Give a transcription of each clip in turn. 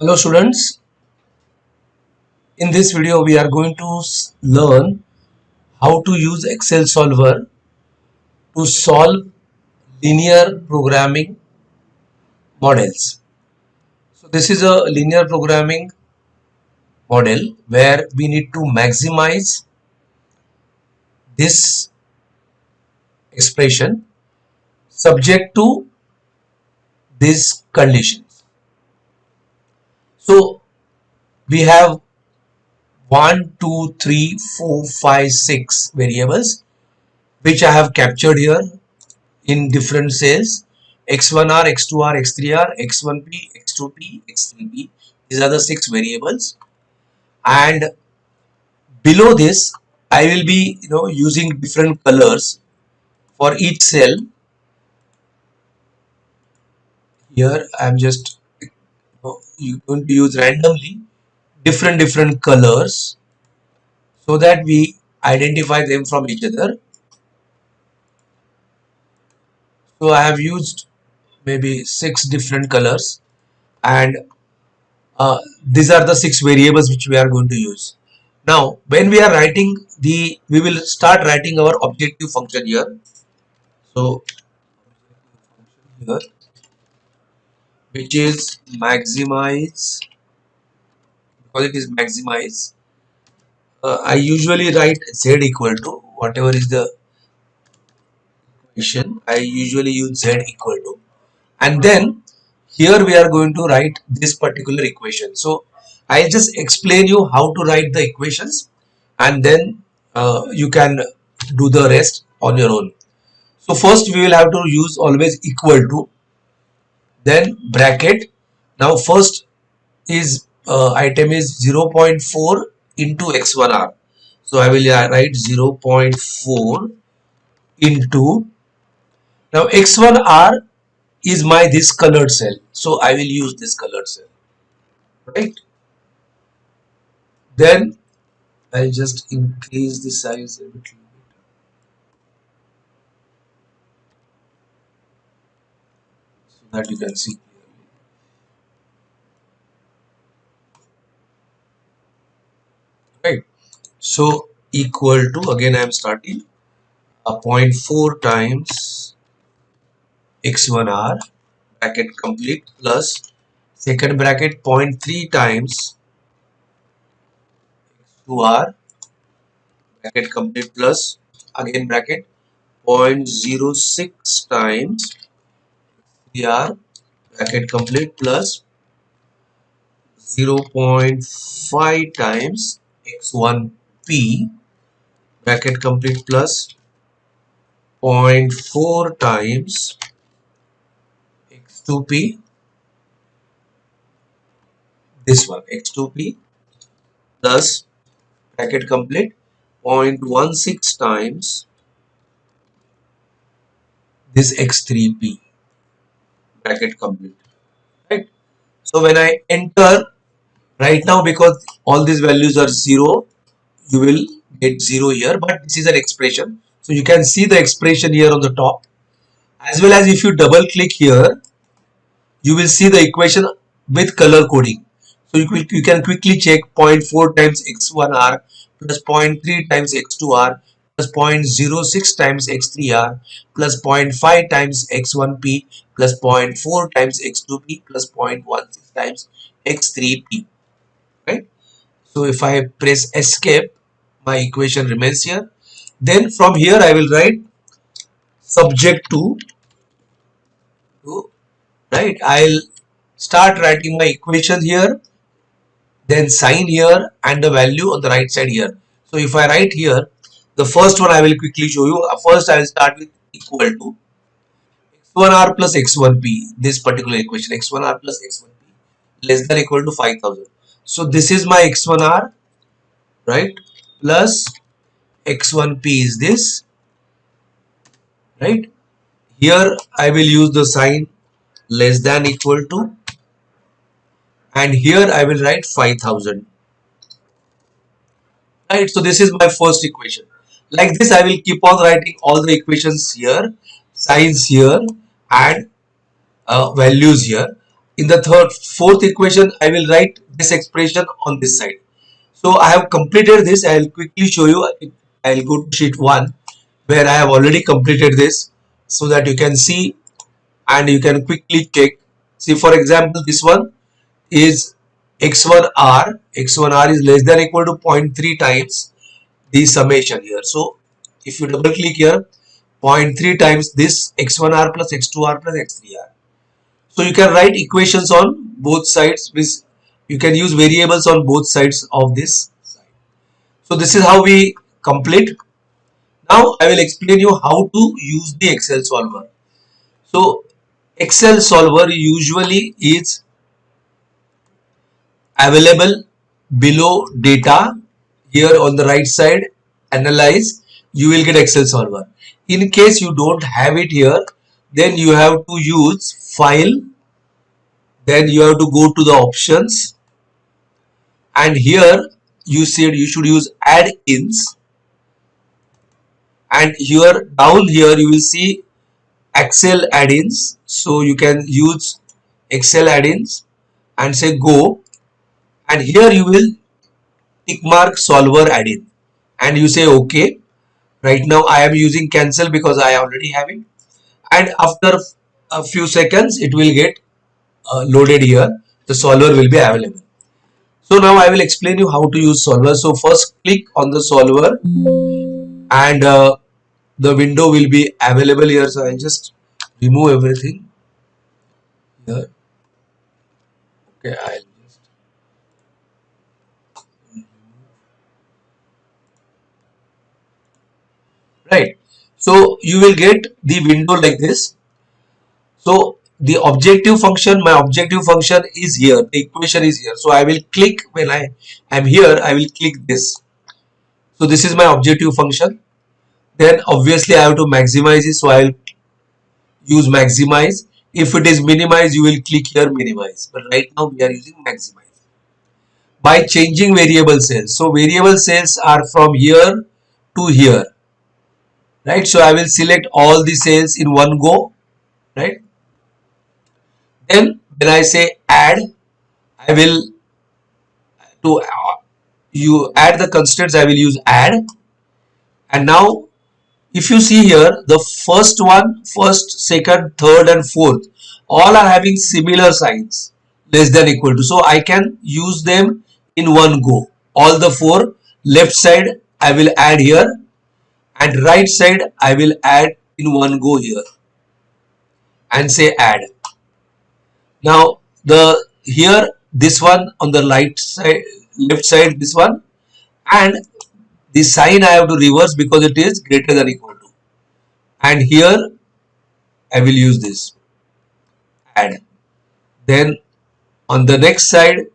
Hello students, in this video we are going to learn how to use Excel solver to solve linear programming models. So this is a linear programming model where we need to maximize this expression subject to these conditions. So we have 1, 2, 3, 4, 5, 6 variables which I have captured here in different cells: x1r, x2r, x3r, x1p, x2p, x3p. These are the 6 variables, and below this I will be using different colors for each cell. Here I am just going to use randomly different colors so that we identify them from each other. So I have used maybe 6 different colors, and these are the 6 variables which we are going to use. Now when we are writing we will start writing our objective function here. So here, which is maximize. Because it is maximize, I usually write z equal to whatever is the equation. I usually use z equal to, and then here we are going to write this particular equation. So I'll just explain you how to write the equations, and then you can do the rest on your own. So first we will have to use always equal to, then bracket. Now first is item is 0.4 into x1r. So I will write 0.4 into, now x1r is my this colored cell, so I will use this colored cell, right? Then I'll just increase the size a little bit so that you can see clearly, right? So equal to, again I am starting a 0.4 times x1r, bracket complete, plus second bracket 0.3 times x2r, bracket complete, plus again bracket 0.06 times 3r, bracket complete, plus 0.5 times x1p, bracket complete, plus zero point 0.4 times x2p, this one x2p, plus bracket complete 0.16 times this x3p, bracket complete, right? So when I enter right now, because all these values are 0, you will get 0 here, but this is an expression, so you can see the expression here on the top, as well as if you double click here you will see the equation with color coding. So you can quickly check 0.4 times x1r plus 0.3 times x2r plus 0.06 times x3r plus 0.5 times x1p plus 0.4 times x2p plus 0.16 times x3p, right? So if I press escape, my equation remains here. Then from here I will write subject to, right? I'll start writing my equation here, then sign here, and the value on the right side here. So if I write here, the first one I will quickly show you. First I will start with equal to x1r plus x1p, this particular equation, x1r plus x1p less than or equal to 5000. So this is my x1r, right, plus x1p is this, right? Here I will use the sign less than equal to, and here I will write 5000, right? So this is my first equation. Like this I will keep on writing all the equations here, signs here, and values here. in the fourth equation, I will write this expression on this side. So I have completed this. I will quickly show you. I will go to sheet 1 where I have already completed this so that you can see and you can quickly check. See, for example, this one is x1r. x1r is less than or equal to 0.3 times the summation here. So if you double click here, 0.3 times this x1r plus x2r plus x3r. So you can write equations on both sides, which you can use variables on both sides of this side. So this is how we complete. Now I will explain you how to use the Excel solver. So Excel solver usually is available below data. Here on the right side, analyze, you will get Excel solver. In case you don't have it here, then you have to use file, then you have to go to the options, and here you said you should use add-ins, and here down here you will see Excel add-ins. So you can use Excel add-ins and say go, and here you will tick mark solver add-in and you say okay. Right now I am using cancel because I already have it, and after a few seconds it will get loaded here. The solver will be available. So now I will explain you how to use solver. So first click on the solver and the window will be available here. So I'll just remove everything here. Okay, I'll just right. So you will get the window like this. So the objective function, my objective function is here. The equation is here. So I will click when I am here. I will click this. So this is my objective function. Then obviously I have to maximize it. So I will use maximize. If it is minimize, you will click here minimize. But right now we are using maximize. By changing variable cells. So variable cells are from here to here. Right. So I will select all the cells in one go. Right. Then when I say add, I will to you add the constants, I will use add. And now if you see here, the first one, first, second, third and fourth, all are having similar signs, less than equal to. So I can use them in one go. All the four, left side I will add here and right side I will add in one go here and say add. Now the here this one on the right side, left side this one, and the sign I have to reverse because it is greater than equal to, and here I will use this add. Then on the next side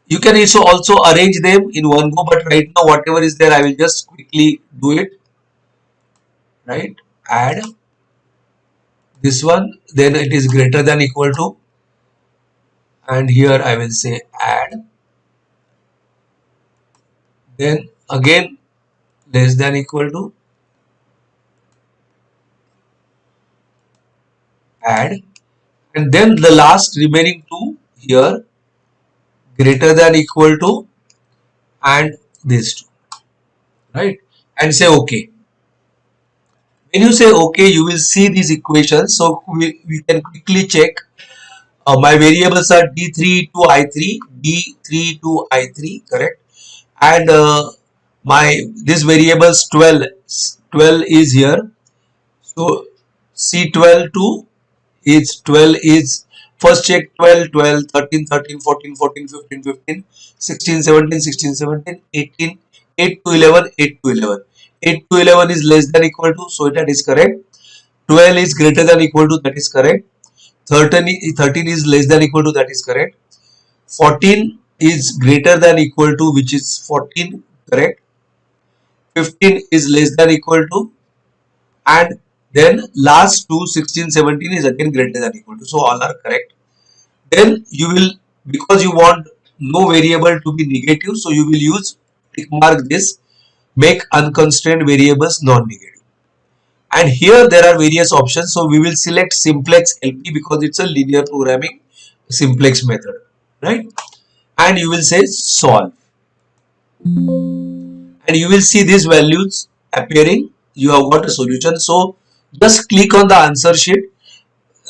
you can also arrange them in one go, but right now whatever is there I will just quickly do it. Right, add this one, then it is greater than equal to, and here I will say add, then again less than equal to, add, and then the last remaining two here greater than equal to and these two, right, and say okay. When you say okay, you will see these equations. So we can quickly check. My variables are d3 to i3, d3 to i3, correct, and my this variables 12 is here. So c12 to is 12 is first check 12 12 13 13 14 14 15 15 16 17 16 17 18 8 to 11 8 to 11 8 to 11 is less than equal to, so that is correct. 12 is greater than equal to, that is correct. 13 is less than equal to, that is correct. 14 is greater than equal to, which is 14, correct. 15 is less than equal to, and then last two 16 17 is again greater than equal to, so all are correct. Then you will, because you want no variable to be negative, so you will use tick mark this, make unconstrained variables non-negative. And here there are various options, so we will select simplex LP because it's a linear programming simplex method, right? And you will say solve, and you will see these values appearing. You have got a solution. So just click on the answer sheet.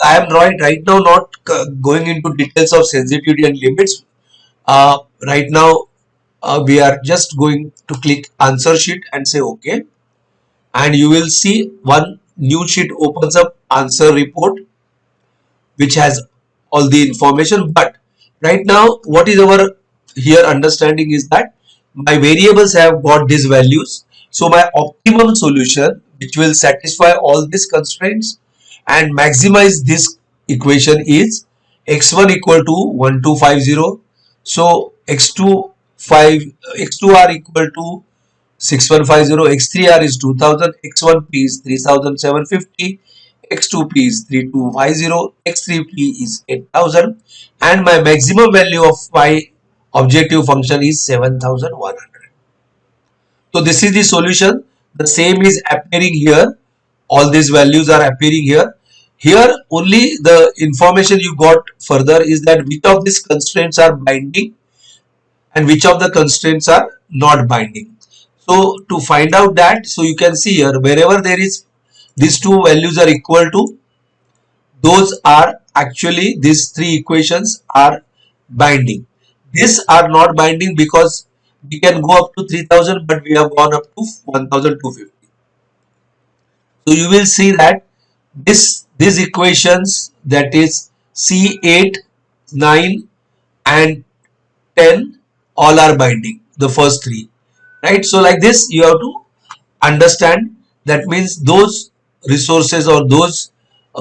I am right now not going into details of sensitivity and limits. Right now we are just going to click answer sheet and say OK, and you will see one new sheet opens up, answer report, which has all the information. But right now what is our here understanding is that my variables have got these values. So my optimum solution, which will satisfy all these constraints and maximize this equation, is x1 equal to 1250. So x2 5 x2r equal to 6150, x3r is 2000, x1p is 3750, x2p is 3250, x3p is 8000, and my maximum value of my objective function is 7100. So this is the solution. The same is appearing here. All these values are appearing here. Here only the information you got further is that which of these constraints are binding and which of the constraints are not binding. So to find out that, so you can see here, wherever there is these two values are equal to, those are actually, these three equations are binding. These are not binding because we can go up to 3000, but we have gone up to 1250. So you will see that these equations, that is C8, 9 and 10, all are binding, the first three, right? So like this you have to understand. That means those resources or those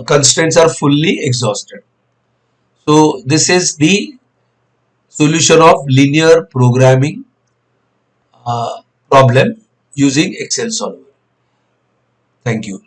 constraints are fully exhausted. So this is the solution of linear programming problem using Excel solver. Thank you.